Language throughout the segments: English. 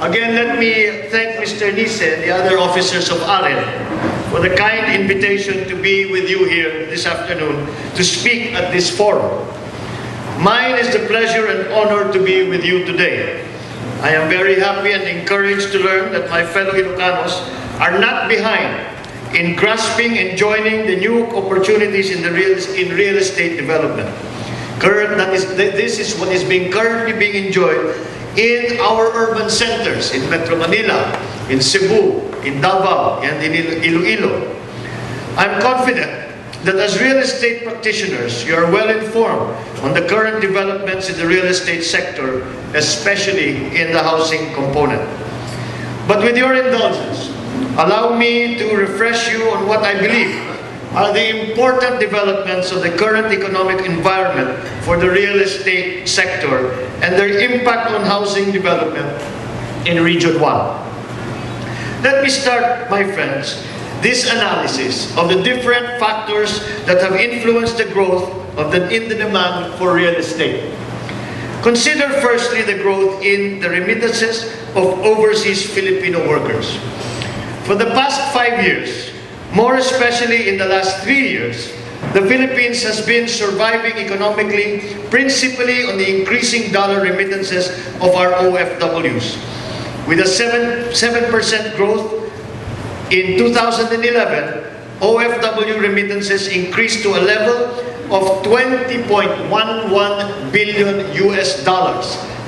Again, let me thank Mr. Nise and the other officers of AREL for the kind invitation to be with you here this afternoon to speak at this forum. Mine is the pleasure and honor to be with you today. I am very happy and encouraged to learn that my fellow Ilocanos are not behind in grasping and joining the new opportunities in real estate development. This is what is currently being enjoyed in our urban centers in Metro Manila, in Cebu, in Davao, and in Iloilo. I'm confident that as real estate practitioners, you are well informed on the current developments in the real estate sector, especially in the housing component. But with your indulgence, allow me to refresh you on what I believe are the important developments of the current economic environment for the real estate sector and their impact on housing development in Region 1. Let me start, my friends, this analysis of the different factors that have influenced the growth in the demand for real estate. Consider firstly the growth in the remittances of overseas Filipino workers. For the past 5 years, more especially in the last 3 years, the Philippines has been surviving economically principally on the increasing dollar remittances of our OFWs. With a 7% growth in 2011, OFW remittances increased to a level of $20.11 billion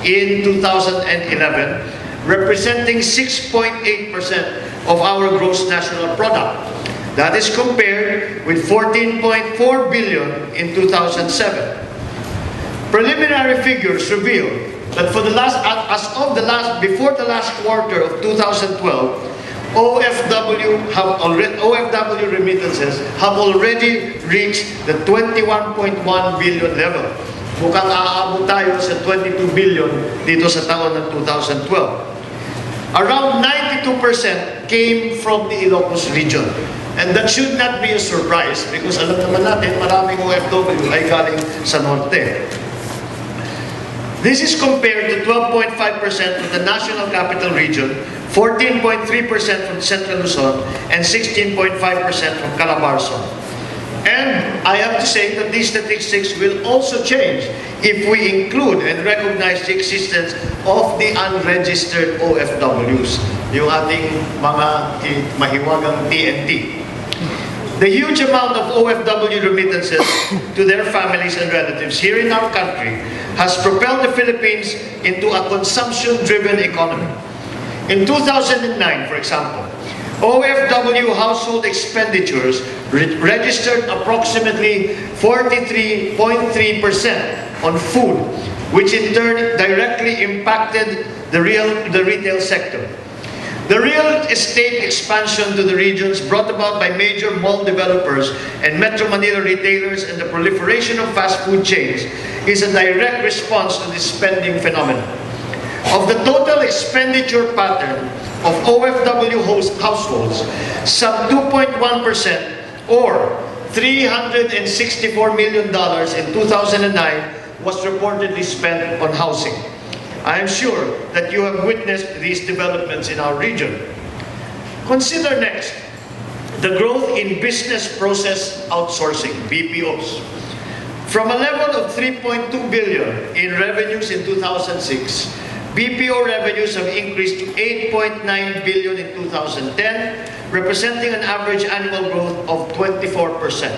in 2011, representing 6.8% of our gross national product. That is compared with 14.4 billion in 2007. Preliminary figures reveal that before the last quarter of 2012, OFW remittances have already reached the 21.1 billion level. Mukhang aabot tayo sa 22 billion dito sa taon ng 2012. Around 92% came from the Ilocos region. And that should not be a surprise because alam naman natin maraming OFW ay galing sa norte. This is compared to 12.5% from the National Capital Region, 14.3% from Central Luzon, and 16.5% from Calabarzon. And I have to say that these statistics will also change if we include and recognize the existence of the unregistered OFWs, yung ating mga mahiwagang TNT. The huge amount of OFW remittances to their families and relatives here in our country has propelled the Philippines into a consumption-driven economy. In 2009, for example, OFW household expenditures registered approximately 43.3% on food, which in turn directly impacted the retail sector. The real estate expansion to the regions brought about by major mall developers and Metro Manila retailers and the proliferation of fast food chains is a direct response to this spending phenomenon. Of the total expenditure pattern of OFW households, some 2.1% or $364 million in 2009 was reportedly spent on housing. I am sure that you have witnessed these developments in our region. Consider next the growth in business process outsourcing, BPOs. From a level of 3.2 billion in revenues in 2006, BPO revenues have increased to 8.9 billion in 2010, representing an average annual growth of 24%.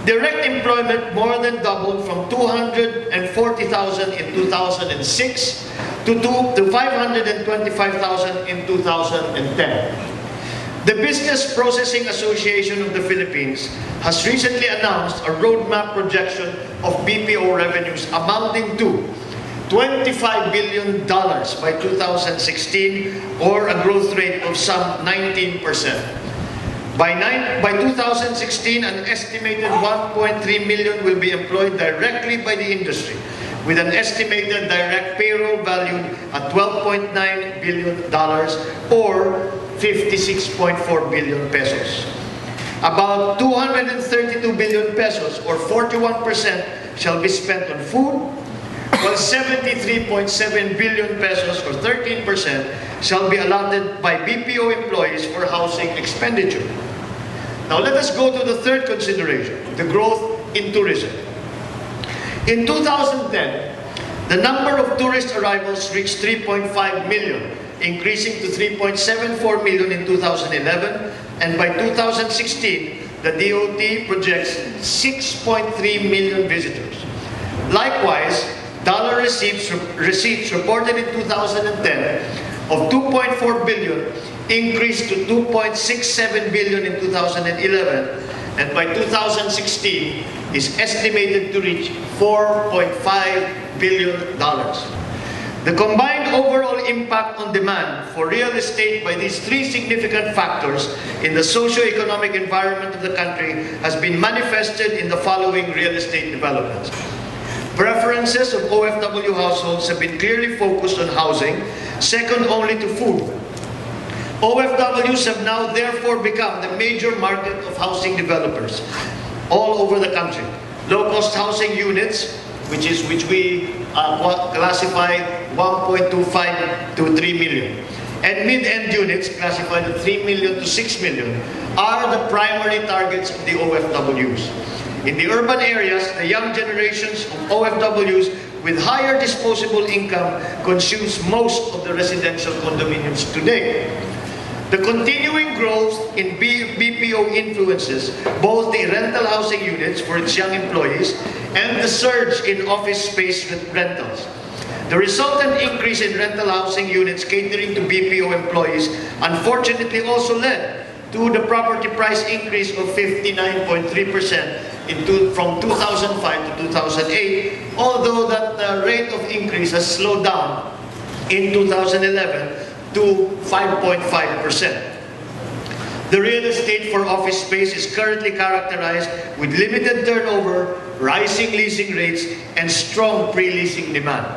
Direct employment more than doubled from 240,000 in 2006 to 525,000 in 2010. The Business Processing Association of the Philippines has recently announced a roadmap projection of BPO revenues amounting to $25 billion by 2016 or a growth rate of some 19%. By 2016, an estimated 1.3 million will be employed directly by the industry, with an estimated direct payroll valued at $12.9 billion or 56.4 billion pesos. About 232 billion pesos or 41% shall be spent on food, while 73.7 billion pesos or 13% shall be allotted by BPO employees for housing expenditure. Now let us go to the third consideration, the growth in tourism. In 2010, the number of tourist arrivals reached 3.5 million, increasing to 3.74 million in 2011, and by 2016, the DOT projects 6.3 million visitors. Likewise, dollar receipts reported in 2010 of 2.4 billion increased to 2.67 billion in 2011, and by 2016 is estimated to reach $4.5 billion. The combined overall impact on demand for real estate by these three significant factors in the socio-economic environment of the country has been manifested in the following real estate developments. Preferences of OFW households have been clearly focused on housing, second only to food. OFWs have now therefore become the major market of housing developers all over the country. Low-cost housing units, which we classify 1.25 to 3 million, and mid-end units classified at 3 million to 6 million are the primary targets of the OFWs. In the urban areas, the young generations of OFWs with higher disposable income consumes most of the residential condominiums today. The continuing growth in BPO influences both the rental housing units for its young employees and the surge in office space rentals. The resultant increase in rental housing units catering to BPO employees unfortunately also led to the property price increase of 59.3% from 2005 to 2008, although that rate of increase has slowed down in 2011 to 5.5%. The real estate for office space is currently characterized with limited turnover, rising leasing rates, and strong pre-leasing demand.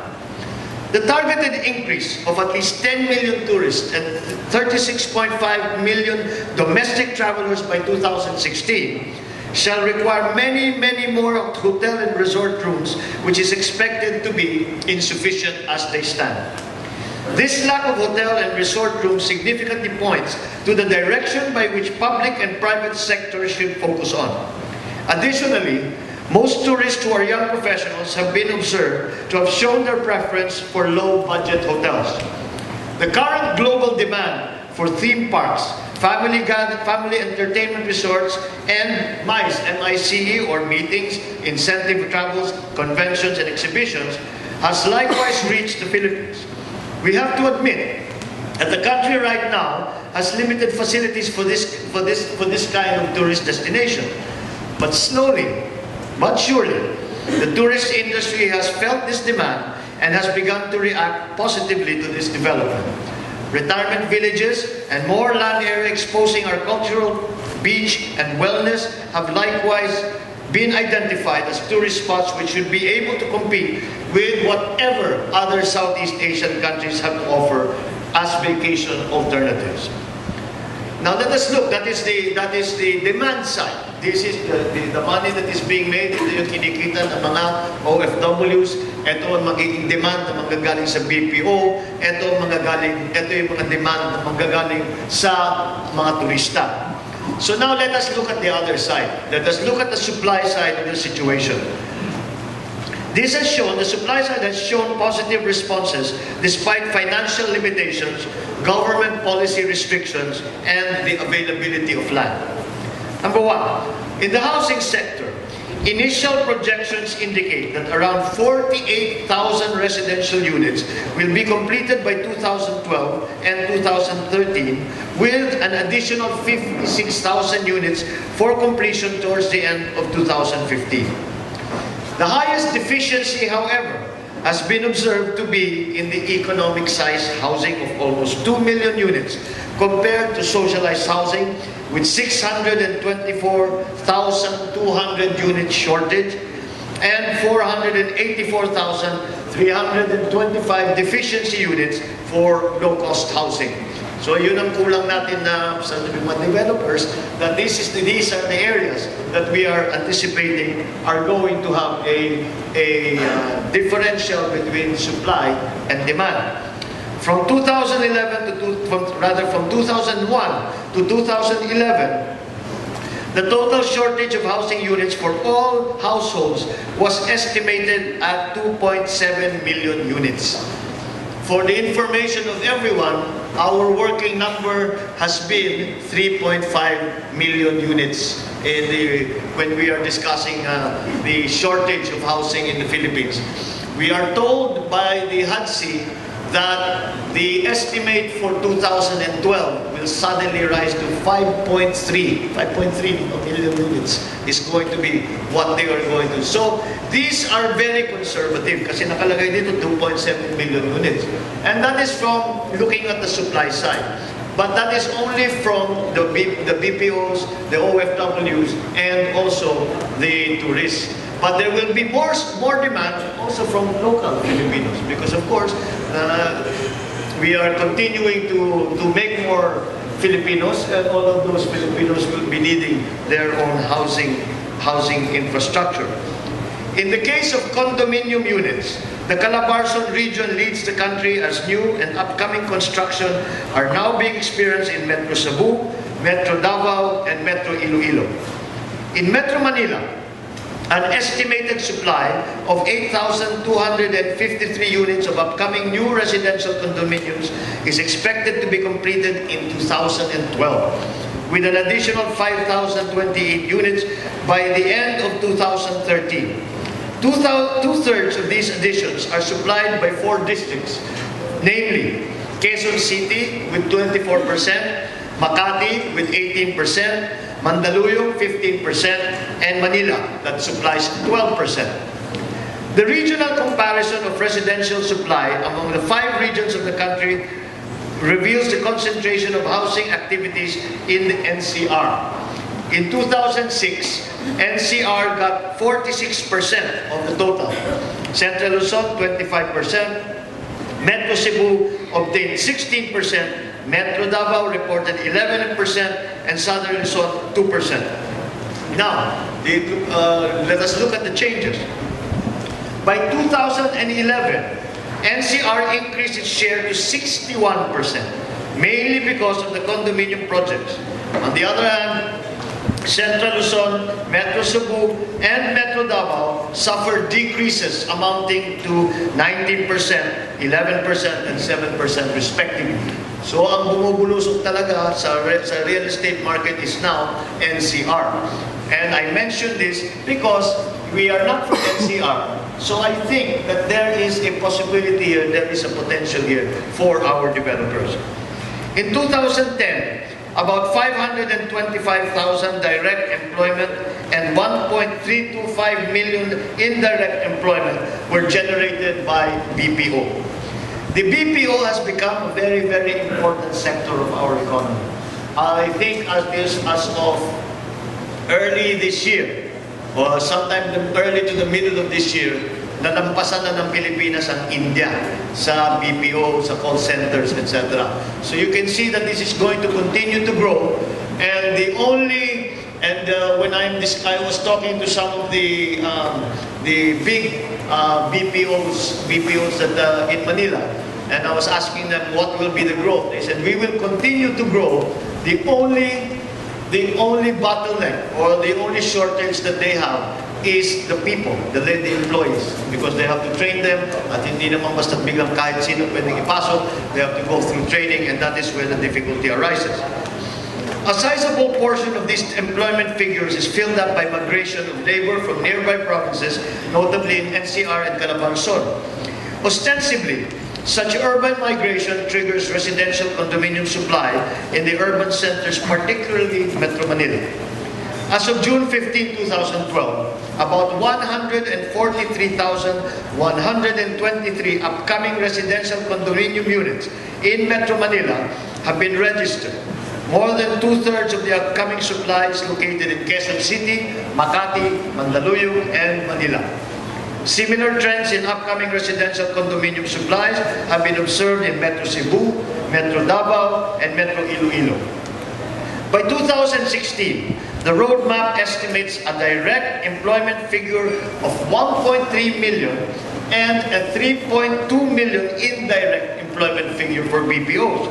The targeted increase of at least 10 million tourists and 36.5 million domestic travelers by 2016 shall require many, many more hotel and resort rooms, which is expected to be insufficient as they stand. This lack of hotel and resort rooms significantly points to the direction by which public and private sectors should focus on. Additionally, most tourists who are young professionals have been observed to have shown their preference for low-budget hotels. The current global demand for theme parks, family entertainment resorts, and MICE, M-I-C-E, or meetings, incentive travels, conventions, and exhibitions, has likewise reached the Philippines. We have to admit that the country right now has limited facilities for this kind of tourist destination. But slowly, but surely, the tourist industry has felt this demand and has begun to react positively to this development. Retirement villages and more land area exposing our cultural, beach, and wellness have likewise been identified as tourist spots which should be able to compete with whatever other Southeast Asian countries have to offer as vacation alternatives. Now let us look, that is the demand side. This is the money that is being made, ito yung kinikita ng mga OFWs, ito ang magiging demand na manggagaling sa BPO, ito yung mga demand na manggagaling sa mga turista. So now let us look at the other side. Let us look at the supply side of the situation. This has shown, the supply side has shown positive responses despite financial limitations, government policy restrictions, and the availability of land. Number one, in the housing sector, initial projections indicate that around 48,000 residential units will be completed by 2012 and 2013, with an additional 56,000 units for completion towards the end of 2015. The highest deficiency, however, has been observed to be in the economic size housing of almost 2 million units compared to socialized housing with 624,200 unit shortage and 484,325 deficiency units for low-cost housing. So yun ang kulang natin na sa mga developers, that these are the areas that we are anticipating are going to have a differential between supply and demand. From 2001 to 2011, the total shortage of housing units for all households was estimated at 2.7 million units. For the information of everyone, our working number has been 3.5 million units when we are discussing the shortage of housing in the Philippines. We are told by the HUDC that the estimate for 2012 will suddenly rise to 5.3 million units is going to be what they are going to. So these are very conservative kasi nakalagay dito 2.7 million units. And that is from looking at the supply side. But that is only from the BPOs, the OFWs, and also the tourists. But there will be more demand also from local Filipinos because, of course, we are continuing to make more Filipinos, and all of those Filipinos will be needing their own housing infrastructure. In the case of condominium units, the Calabarzon region leads the country as new and upcoming construction are now being experienced in Metro Cebu, Metro Davao, and Metro Iloilo. In Metro Manila, an estimated supply of 8,253 units of upcoming new residential condominiums is expected to be completed in 2012, with an additional 5,028 units by the end of 2013. Two-thirds of these additions are supplied by 4 districts, namely Quezon City with 24%, Makati with 18%, Mandaluyong 15%, and Manila that supplies 12%. The regional comparison of residential supply among the 5 regions of the country reveals the concentration of housing activities in the NCR. In 2006, NCR got 46% of the total. Central Luzon, 25%. Metro Cebu obtained 16%. Metro Davao reported 11%, and Southern Luzon 2%. Now, let us look at the changes. By 2011, NCR increased its share to 61%, mainly because of the condominium projects. On the other hand, Central Luzon, Metro Cebu, and Metro Davao suffered decreases amounting to 19%, 11%, and 7% respectively. So ang bumubulusok talaga sa real estate market is now NCR. And I mention this because we are not from NCR. So I think that there is a possibility here, there is a potential here for our developers. In 2010, about 525,000 direct employment and 1.325 million indirect employment were generated by BPO. The BPO has become a very, very important sector of our economy. I think as of early this year, or sometime early to the middle of this year, nalampasan na ng Pilipinas ang India sa BPO, sa call centers, etc. So you can see that this is going to continue to grow. And when I was talking to some of the big BPOs that in Manila, and I was asking them what will be the growth. They said we will continue to grow. The only bottleneck or the only shortage that they have is the people, the employees, because they have to train them at hindi naman basta biglang kahit sino pwedeng ipasok. They have to go through training, and that is where the difficulty arises. A sizable portion of these employment figures is filled up by migration of labor from nearby provinces, notably in NCR and Calabarzon. Ostensibly, such urban migration triggers residential condominium supply in the urban centers, particularly Metro Manila. As of June 15, 2012, about 143,123 upcoming residential condominium units in Metro Manila have been registered. More than 2/3 of the upcoming supply is located in Quezon City, Makati, Mandaluyong, and Manila. Similar trends in upcoming residential condominium supplies have been observed in Metro Cebu, Metro Davao, and Metro Iloilo. By 2016, the roadmap estimates a direct employment figure of 1.3 million and a 3.2 million indirect employment figure for BPOs.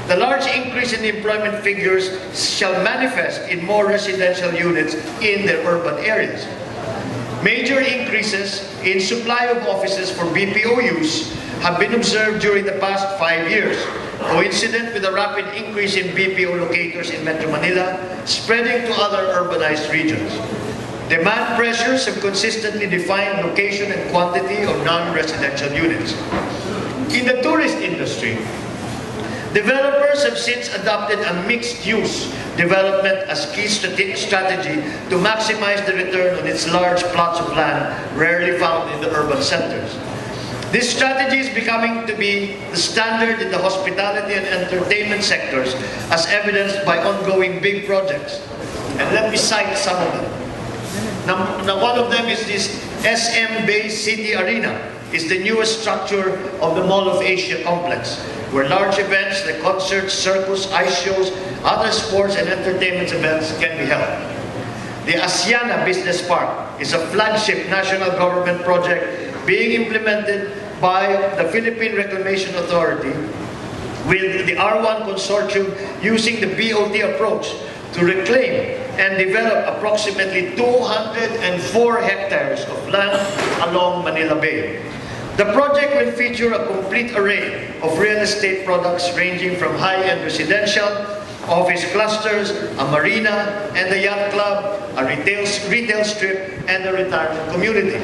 The large increase in employment figures shall manifest in more residential units in the urban areas. Major increases in supply of offices for BPO use have been observed during the past 5 years, coincident with a rapid increase in BPO locators in Metro Manila, spreading to other urbanized regions. Demand pressures have consistently defined location and quantity of non-residential units. In the tourist industry, developers have since adopted a mixed-use development as key strategy to maximize the return on its large plots of land rarely found in the urban centers. This strategy is becoming to be the standard in the hospitality and entertainment sectors, as evidenced by ongoing big projects. And let me cite some of them. Now, one of them is this SM Bay City Arena. Is the newest structure of the Mall of Asia complex, where large events like concerts, circus, ice shows, other sports and entertainment events can be held. The Asiana Business Park is a flagship national government project being implemented by the Philippine Reclamation Authority with the R1 Consortium using the BOT approach to reclaim and develop approximately 204 hectares of land along Manila Bay. The project will feature a complete array of real estate products ranging from high-end residential, office clusters, a marina and a yacht club, a retail strip, and a retirement community.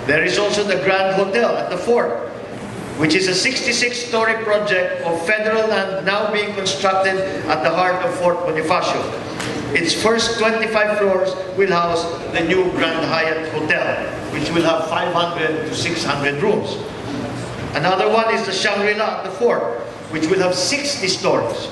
There is also the Grand Hotel at the Fort, which is a 66-story project of federal land now being constructed at the heart of Fort Bonifacio. Its first 25 floors will house the new Grand Hyatt Hotel, which will have 500 to 600 rooms. Another one is the Shangri-La at the Fort, which will have 60 stories,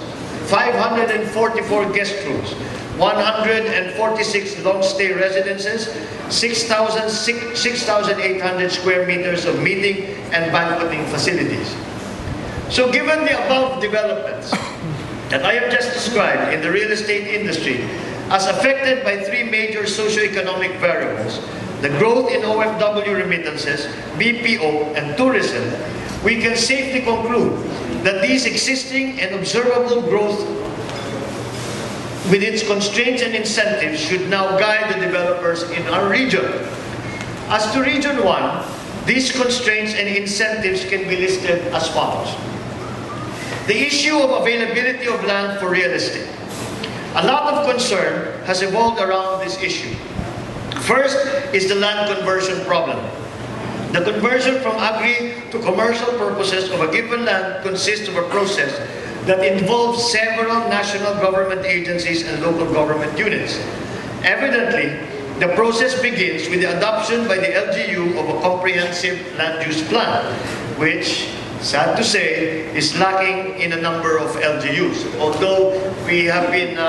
544 guest rooms, 146 long-stay residences, 6,800 square meters of meeting and banqueting facilities. So given the above developments that I have just described in the real estate industry as affected by three major socioeconomic variables, the growth in OFW remittances, BPO, and tourism, we can safely conclude that these existing and observable growth with its constraints and incentives should now guide the developers in our region. As to Region 1, these constraints and incentives can be listed as follows. The issue of availability of land for real estate. A lot of concern has evolved around this issue. First is the land conversion problem. The conversion from agri to commercial purposes of a given land consists of a process that involves several national government agencies and local government units. Evidently, the process begins with the adoption by the LGU of a comprehensive land use plan, which, sad to say, is lacking in a number of LGUs. Although we have been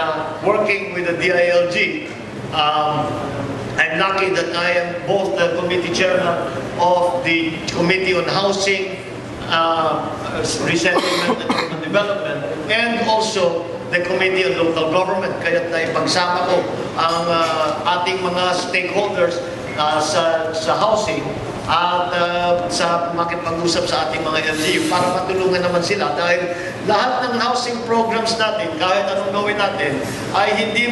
working with the DILG, I'm lucky that I am both the committee chairman of the Committee on Housing, Resettlement and Urban Development, and also the Committee on Local Government. Kaya't naipagsama ko ang ating mga stakeholders sa housing at sa makipag-usap sa ating mga LGU para matulungan naman sila dahil lahat ng housing programs natin, kahit anong gawin natin, ay hindi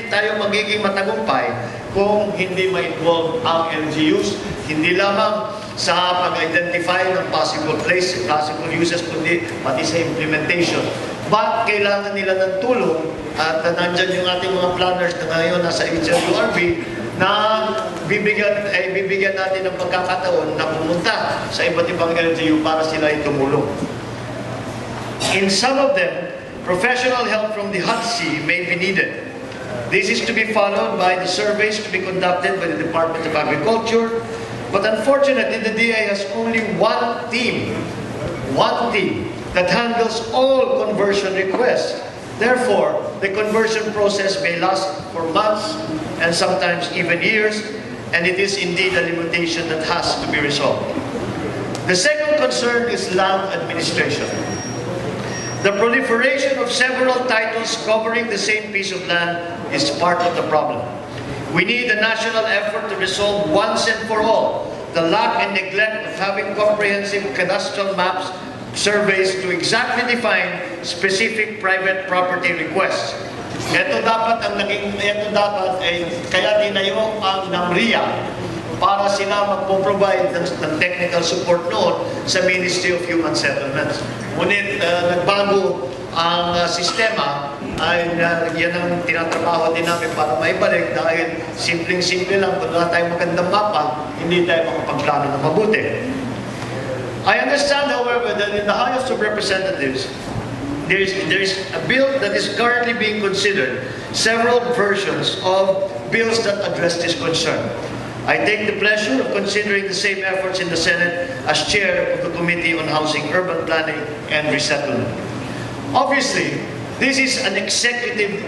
tayo magiging matagumpay kung hindi ma-involve ang LGUs, hindi lamang sa pag-identify ng possible uses, kundi pati sa implementation. But kailangan nila ng tulong at nandyan yung ating mga planners na ngayon nasa HLURB na bibigyan natin ng pagkakataon na pumunta sa iba't ibang LGU para sila ay tumulong. In some of them, professional help from the HUD-C may be needed. This is to be followed by the surveys to be conducted by the Department of Agriculture, but unfortunately, the DA has only one team that handles all conversion requests. Therefore, the conversion process may last for months and sometimes even years, and it is indeed a limitation that has to be resolved. The second concern is land administration. The proliferation of several titles covering the same piece of land is part of the problem. We need a national effort to resolve once and for all the lack and neglect of having comprehensive cadastral maps, surveys to exactly define specific private property requests. Ito dapat ay kaya tinayo ang NAMRIA para sila magpo-provide ng technical support noon sa Ministry of Human Settlements. Ngunit nagbago ang sistema, ay yan ang tinatrabaho din namin para maibalik dahil simpleng-simple lang, kung wala tayong magandang mapa, hindi tayo makapagplano na mabuti. I understand, however, that in the House of Representatives, there is a bill that is currently being considered, several versions of bills that address this concern. I take the pleasure of considering the same efforts in the Senate as chair of the Committee on Housing, Urban Planning, and Resettlement. Obviously, these are executive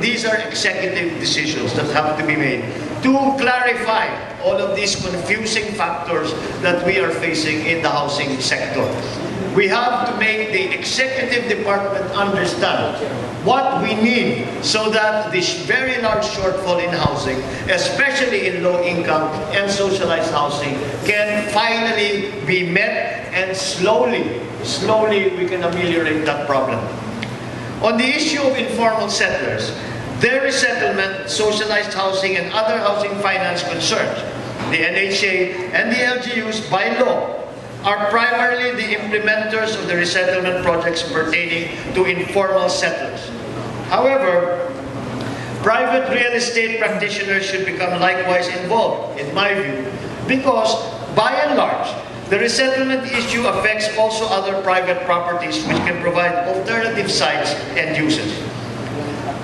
decisions that have to be made to clarify all of these confusing factors that we are facing in the housing sector. We have to make the executive department understand what we need so that this very large shortfall in housing, especially in low income and socialized housing, can finally be met, and slowly we can ameliorate that problem. On the issue of informal settlers, their resettlement, socialized housing, and other housing finance concerns, the NHA and the LGUs by law are primarily the implementers of the resettlement projects pertaining to informal settlers. However, private real estate practitioners should become likewise involved, in my view, because by and large, the resettlement issue affects also other private properties which can provide alternative sites and uses.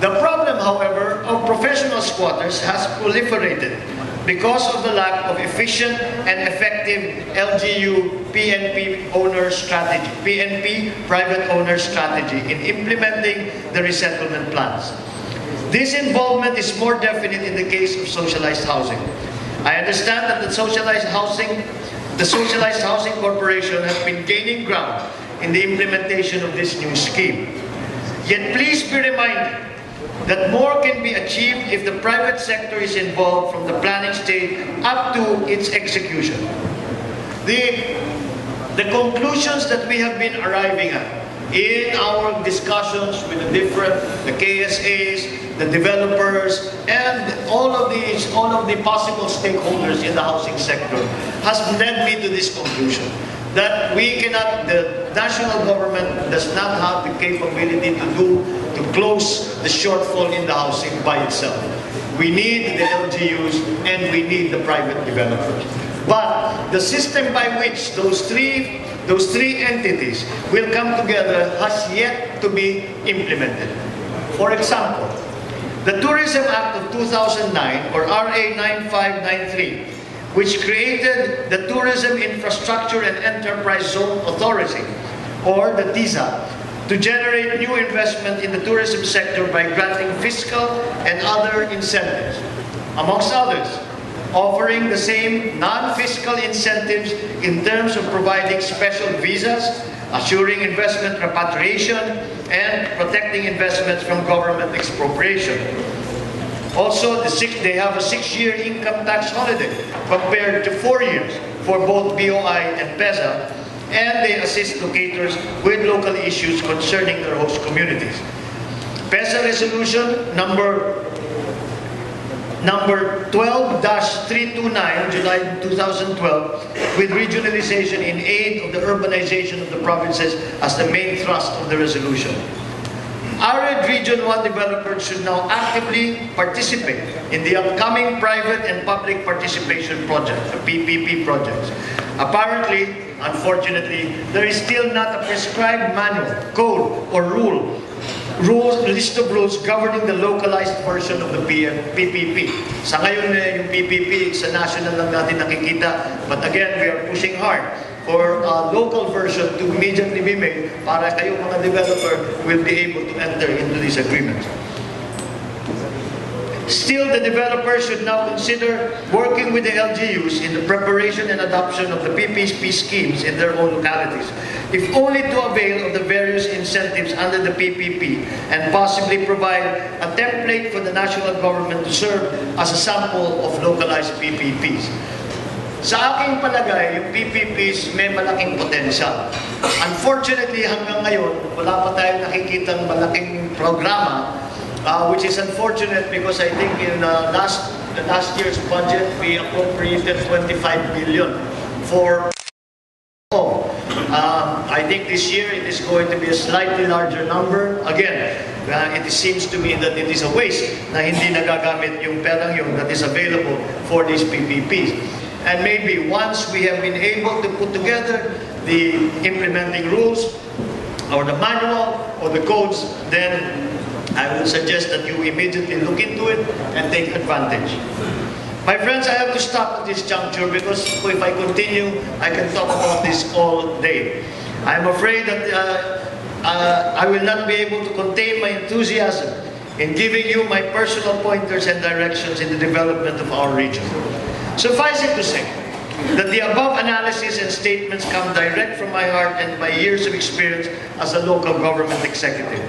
The problem, however, of professional squatters has proliferated because of the lack of efficient and effective LGU PNP owner strategy, PNP private owner strategy in implementing the resettlement plans. This involvement is more definite in the case of socialized housing. I understand that the Socialized Housing Corporation has been gaining ground in the implementation of this new scheme. Yet please be reminded that more can be achieved if the private sector is involved from the planning stage up to its execution. The conclusions that we have been arriving at in our discussions with the KSAs, the developers, and all of the possible stakeholders in the housing sector has led me to this conclusion that the national government does not have the capability to close the shortfall in the housing by itself. We need the LGUs and we need the private developers. But the system by which those three entities will come together has yet to be implemented. For example, the Tourism Act of 2009, or RA 9593, which created the Tourism Infrastructure and Enterprise Zone Authority, or the TIZA, to generate new investment in the tourism sector by granting fiscal and other incentives, amongst others, offering the same non-fiscal incentives in terms of providing special visas, assuring investment repatriation, and protecting investments from government expropriation. Also, they have a 6-year income tax holiday compared to 4 years for both BOI and PEZA, and they assist locators with local issues concerning their host communities. PEZA Resolution number 12-329, July 2012, with regionalization in aid of the urbanization of the provinces as the main thrust of the resolution. Arid Region 1 developers should now actively participate in the upcoming private and public participation projects, the PPP projects. Apparently, unfortunately, there is still not a prescribed manual, code, or list of rules governing the localized version of the PPP. Sa ngayon, yung PPP sa national lang natin nakikita, but again, we are pushing hard for a local version to immediately be made para kayo mga developer will be able to enter into these agreements. Still, the developers should now consider working with the LGUs in the preparation and adoption of the PPP schemes in their own localities, if only to avail of the various incentives under the PPP and possibly provide a template for the national government to serve as a sample of localized PPPs. Sa aking palagay, yung PPPs may malaking potential. Unfortunately, hanggang ngayon, wala pa tayong nakikitang malaking programa, which is unfortunate because I think in last year's budget, we appropriated 25 billion for I think this year it is going to be a slightly larger number. Again, it seems to me that it is a waste na hindi nagagamit yung perang yun that is available for these PPPs. And maybe once we have been able to put together the implementing rules or the manual or the codes, then I would suggest that you immediately look into it and take advantage. My friends, I have to stop at this juncture because if I continue, I can talk about this all day. I'm afraid that I will not be able to contain my enthusiasm in giving you my personal pointers and directions in the development of our region. Suffice it to say that the above analysis and statements come direct from my heart and my years of experience as a local government executive.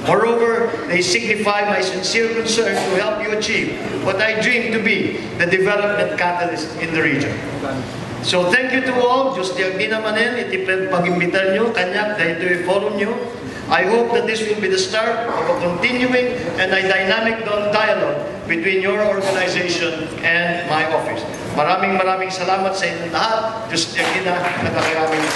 Moreover, they signify my sincere concern to help you achieve what I dream to be, the development catalyst in the region. So thank you to all. Diyos di naman iti pag-imbitan nyo, kanyak, dahil forum nyo. I hope that this will be the start of a continuing and a dynamic dialogue between your organization and my office. Maraming salamat sa inyong lahat. Diyos di nagkakaraming.